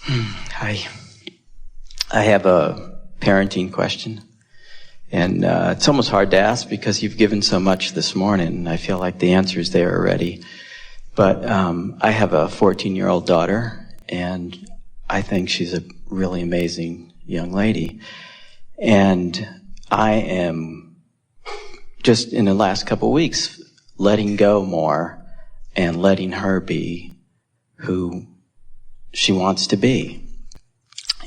Hi. I have a parenting question. And it's almost hard to ask because you've given so much this morning. I feel like the answer's there already. But I have a 14-year-old daughter, and I think she's a really amazing young lady. And I am just in the last couple of weeks letting go more and letting her be who she wants to be.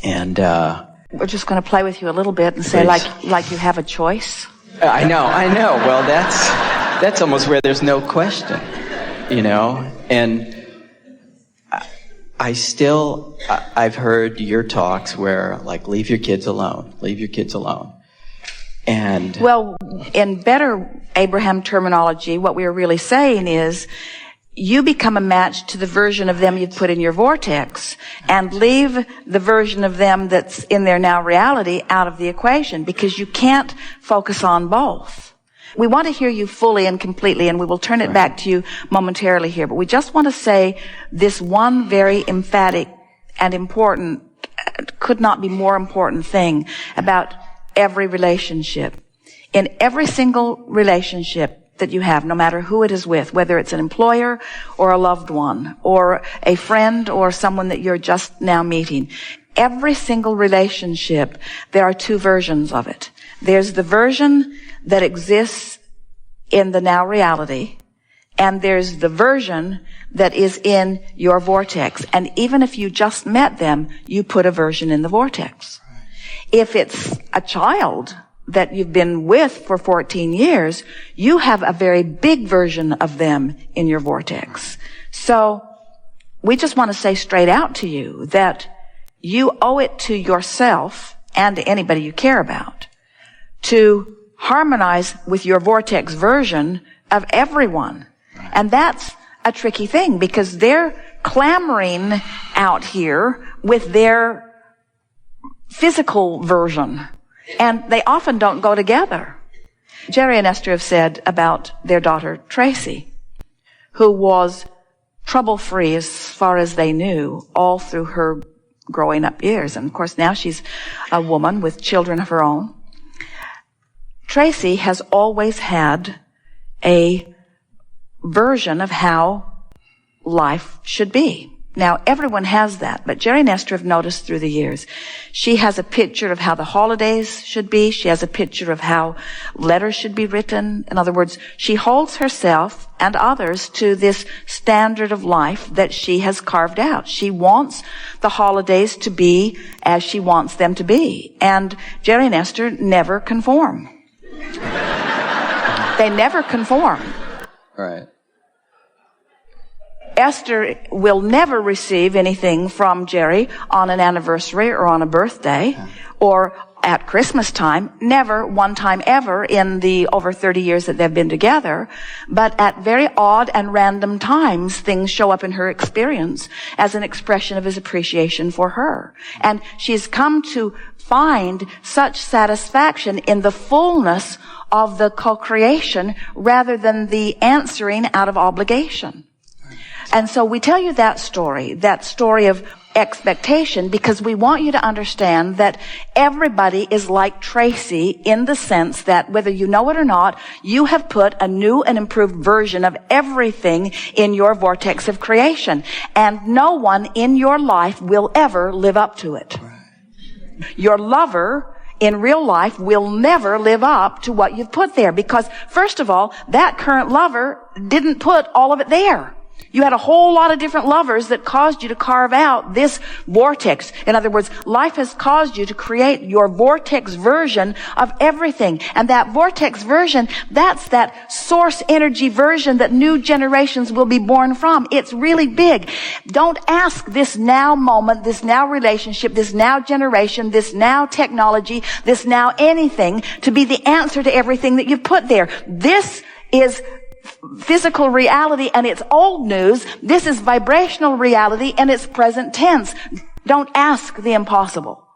And we're just going to play with you a little bit and say, like you have a choice. I know. Well, that's almost where there's no question, you know. And I've heard your talks where, like, leave your kids alone. And well, in better Abraham terminology, what we are really saying is, you become a match to the version of them you've put in your vortex and leave the version of them that's in their now reality out of the equation, because you can't focus on both. We want to hear you fully and completely, and we will turn it back to you momentarily here. But we just want to say this one very emphatic and important, could not be more important thing about every relationship. In every single relationship that you have, no matter who it is with, whether it's an employer or a loved one or a friend or someone that you're just now meeting, every single relationship, there are two versions of it. There's the version that exists in the now reality, and there's the version that is in your vortex. And even if you just met them, you put a version in the vortex. If it's a child that you've been with for 14 years, you have a very big version of them in your vortex. So we just want to say straight out to you that you owe it to yourself and to anybody you care about to harmonize with your vortex version of everyone. And that's a tricky thing, because they're clamoring out here with their physical version, and they often don't go together. Jerry and Esther have said about their daughter, Tracy, who was trouble-free as far as they knew all through her growing up years. And of course now she's a woman with children of her own. Tracy has always had a version of how life should be. Now, everyone has that, but Jerry and Esther have noticed through the years. She has a picture of how the holidays should be. She has a picture of how letters should be written. In other words, she holds herself and others to this standard of life that she has carved out. She wants the holidays to be as she wants them to be. And Jerry and Esther never conform. They never conform. right. Esther will never receive anything from Jerry on an anniversary or on a birthday or at Christmas time. Never one time ever in the over 30 years that they've been together. But at very odd and random times, things show up in her experience as an expression of his appreciation for her. And she's come to find such satisfaction in the fullness of the co-creation rather than the answering out of obligation. And so we tell you that story of expectation, because we want you to understand that everybody is like Tracy in the sense that whether you know it or not, you have put a new and improved version of everything in your vortex of creation. And no one in your life will ever live up to it. Your lover in real life will never live up to what you've put there, because first of all, that current lover didn't put all of it there. You had a whole lot of different lovers that caused you to carve out this vortex. In other words, life has caused you to create your vortex version of everything. And that vortex version, that's that source energy version that new generations will be born from. It's really big. Don't ask this now moment, this now relationship, this now generation, this now technology, this now anything to be the answer to everything that you've put there. This is physical reality and it's old news. This is vibrational reality and it's present tense. Don't ask the impossible.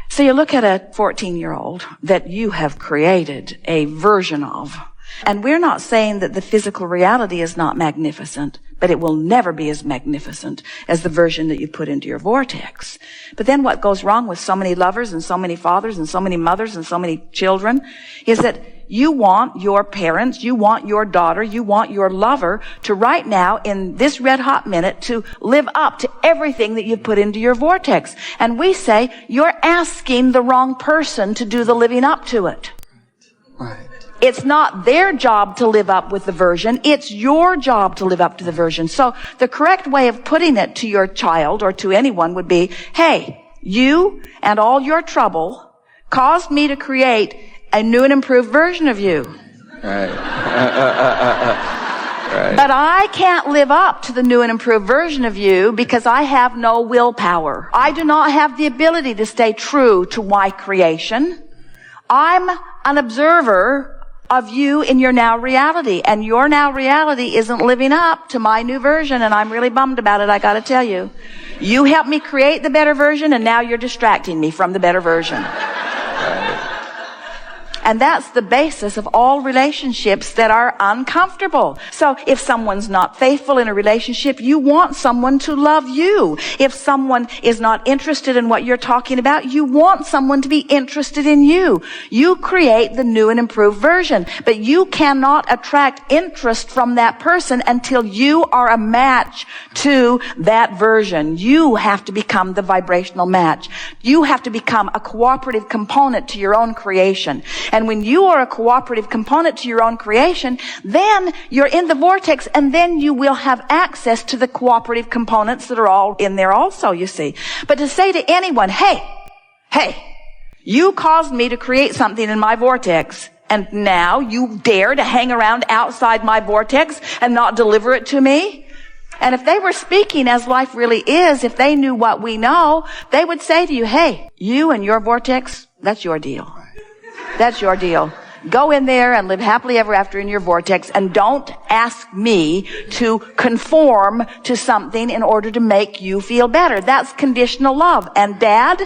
So you look at a 14-year-old that you have created a version of, And we're not saying that the physical reality is not magnificent, but it will never be as magnificent as the version that you put into your vortex. But then what goes wrong with so many lovers and so many fathers and so many mothers and so many children is that you want your parents, you want your daughter, you want your lover to right now, in this red hot minute, to live up to everything that you've put into your vortex. And we say, you're asking the wrong person to do the living up to it. Right. It's not their job to live up with the version. It's your job to live up to the version. So the correct way of putting it to your child or to anyone would be, hey, you and all your trouble caused me to create a new and improved version of you. Right. Right. But I can't live up to the new and improved version of you because I have no willpower. I do not have the ability to stay true to my creation. I'm an observer of you in your now reality, and your now reality isn't living up to my new version, and I'm really bummed about it, I gotta tell you. You helped me create the better version, and now you're distracting me from the better version. And that's the basis of all relationships that are uncomfortable. So if someone's not faithful in a relationship, you want someone to love you. If someone is not interested in what you're talking about, you want someone to be interested in you. You create the new and improved version. But you cannot attract interest from that person until you are a match to that version. You have to become the vibrational match. You have to become a cooperative component to your own creation. And when you are a cooperative component to your own creation, then you're in the vortex, and then you will have access to the cooperative components that are all in there also, you see. But to say to anyone, hey, you caused me to create something in my vortex, and now you dare to hang around outside my vortex and not deliver it to me? And if they were speaking as life really is, if they knew what we know, they would say to you, hey, you and your vortex, that's your deal. That's your deal. Go in there and live happily ever after in your vortex, and don't ask me to conform to something in order to make you feel better. That's conditional love. And Dad,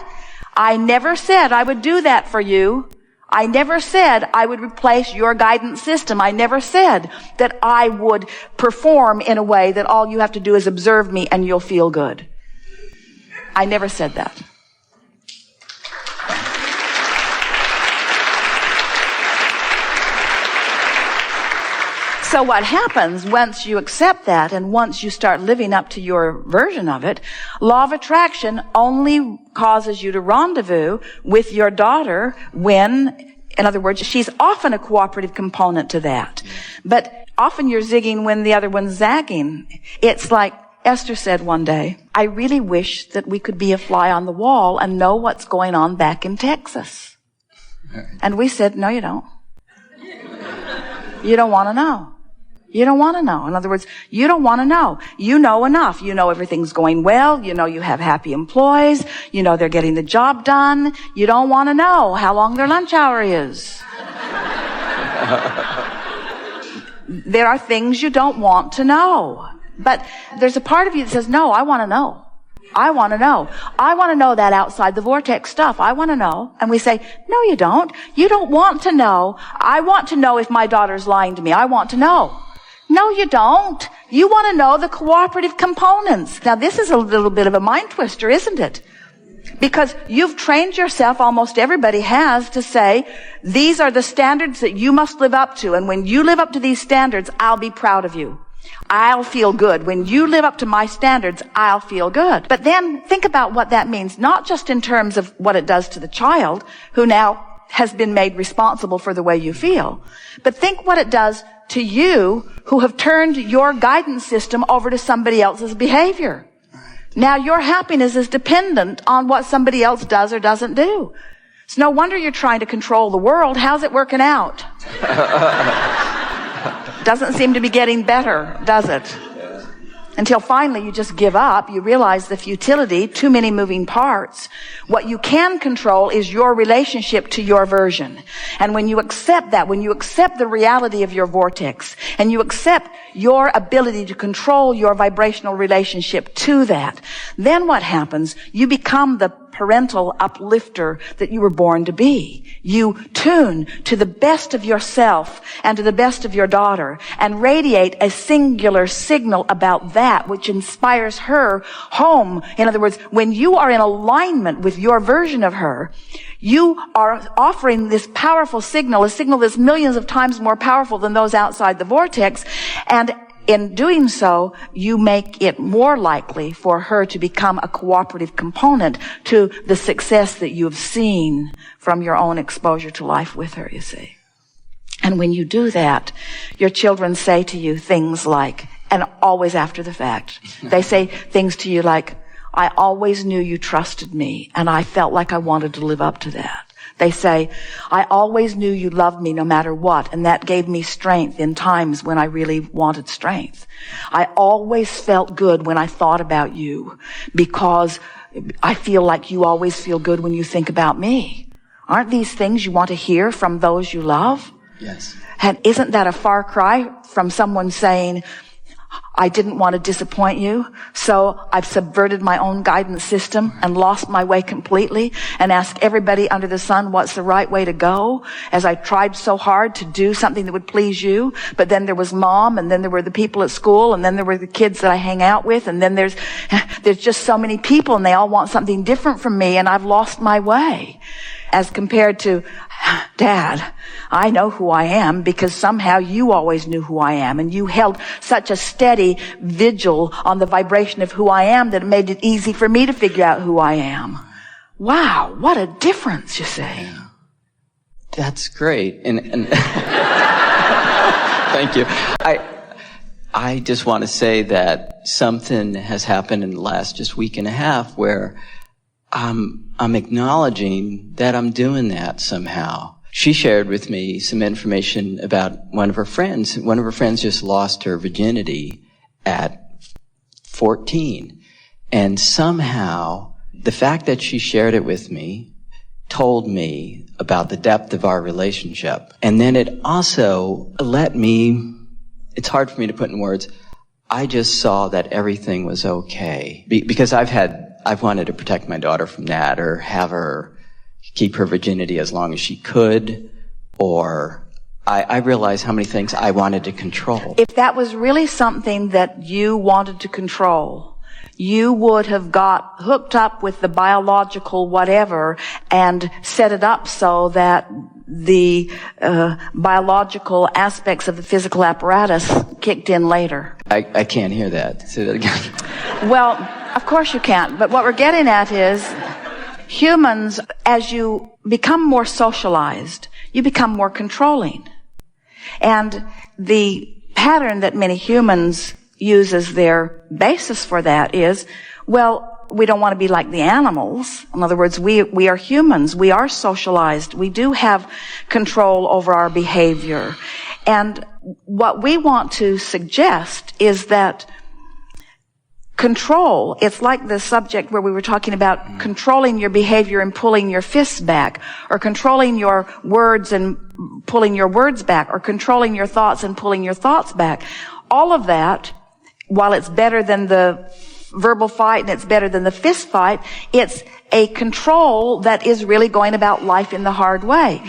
I never said I would do that for you. I never said I would replace your guidance system. I never said that I would perform in a way that all you have to do is observe me and you'll feel good. I never said that. So what happens once you accept that and once you start living up to your version of it, law of attraction only causes you to rendezvous with your daughter when, in other words, she's often a cooperative component to that. But often you're zigging when the other one's zagging. It's like Esther said one day, I really wish that we could be a fly on the wall and know what's going on back in Texas. And we said, no, you don't. You don't want to know. You don't want to know. In other words, you don't want to know. You know enough. You know everything's going well. You know you have happy employees. You know they're getting the job done. You don't want to know how long their lunch hour is. There are things you don't want to know. But there's a part of you that says, no, I want to know. I want to know. I want to know that outside the vortex stuff. I want to know. And we say, no, you don't. You don't want to know. I want to know if my daughter's lying to me. I want to know. No, you don't. You want to know the cooperative components. Now, this is a little bit of a mind twister, isn't it? Because you've trained yourself, almost everybody has, to say, these are the standards that you must live up to. And when you live up to these standards, I'll be proud of you. I'll feel good. When you live up to my standards, I'll feel good. But then think about what that means, not just in terms of what it does to the child, who now has been made responsible for the way you feel, but think what it does to you who have turned your guidance system over to somebody else's behavior. Now your happiness is dependent on what somebody else does or doesn't do. It's no wonder you're trying to control the world. How's it working out? Doesn't seem to be getting better, does it? Until finally you just give up. You realize the futility, too many moving parts. What you can control is your relationship to your version. And when you accept that, when you accept the reality of your vortex, and you accept your ability to control your vibrational relationship to that, then what happens? You become the parental uplifter that you were born to be. You tune to the best of yourself and to the best of your daughter and radiate a singular signal about that which inspires her home. In other words, when you are in alignment with your version of her, you are offering this powerful signal, a signal that's millions of times more powerful than those outside the vortex. And in doing so, you make it more likely for her to become a cooperative component to the success that you have seen from your own exposure to life with her, you see. And when you do that, your children say to you things like, and always after the fact, they say things to you like, I always knew you trusted me, and I felt like I wanted to live up to that. They say, I always knew you loved me no matter what, and that gave me strength in times when I really wanted strength. I always felt good when I thought about you, because I feel like you always feel good when you think about me. Aren't these things you want to hear from those you love? Yes. And isn't that a far cry from someone saying, I didn't want to disappoint you, so I've subverted my own guidance system and lost my way completely and asked everybody under the sun what's the right way to go, as I tried so hard to do something that would please you. But then there was mom, and then there were the people at school, and then there were the kids that I hang out with, and then there's just so many people, and they all want something different from me, and I've lost my way. As compared to, Dad, I know who I am because somehow you always knew who I am, and you held such a steady vigil on the vibration of who I am that it made it easy for me to figure out who I am. Wow, what a difference, you say. Yeah. That's great. And thank you. I just want to say that something has happened in the last just week and a half where I'm acknowledging that I'm doing that somehow. She shared with me some information about one of her friends. One of her friends just lost her virginity at 14. And somehow, the fact that she shared it with me told me about the depth of our relationship. And then it also let me, it's hard for me to put in words, I just saw that everything was okay. Because I've wanted to protect my daughter from that, or have her keep her virginity as long as she could, or I realized how many things I wanted to control. If that was really something that you wanted to control, you would have got hooked up with the biological whatever and set it up so that the biological aspects of the physical apparatus kicked in later. I can't hear that. Say that again. Well, of course you can't. But what we're getting at is humans, as you become more socialized, you become more controlling. And the pattern that many humans use as their basis for that is, well, we don't want to be like the animals. In other words, we are humans. We are socialized. We do have control over our behavior. And what we want to suggest is that control, it's like the subject where we were talking about controlling your behavior and pulling your fists back, or controlling your words and pulling your words back, or controlling your thoughts and pulling your thoughts back. All of that, while it's better than the verbal fight and it's better than the fist fight, it's a control that is really going about life in the hard way.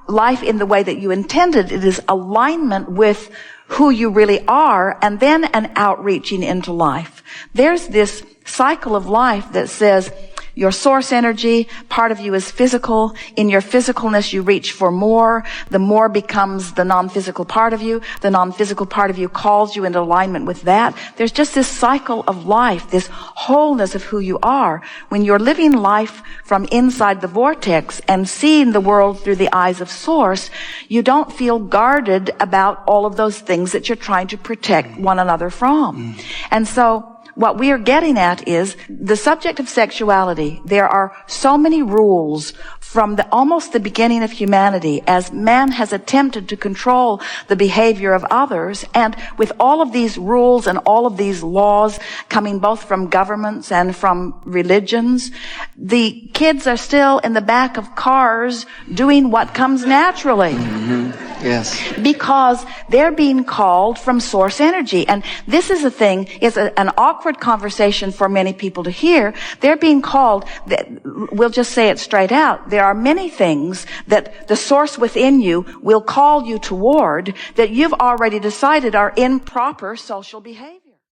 Life in the way that you intended. It is alignment with who you really are, and then an outreaching into life. There's this cycle of life that says your source energy, part of you is physical. In your physicalness, you reach for more. The more becomes the non-physical part of you. The non-physical part of you calls you into alignment with that. There's just this cycle of life, this wholeness of who you are. When you're living life from inside the vortex and seeing the world through the eyes of source, you don't feel guarded about all of those things that you're trying to protect one another from. And so, what we are getting at is the subject of sexuality. There are so many rules from almost the beginning of humanity as man has attempted to control the behavior of others. And with all of these rules and all of these laws coming both from governments and from religions, the kids are still in the back of cars doing what comes naturally. Yes. Because they're being called from source energy. And this is a thing, it's an awkward conversation for many people to hear. They're being called, we'll just say it straight out, there are many things that the source within you will call you toward that you've already decided are improper social behavior.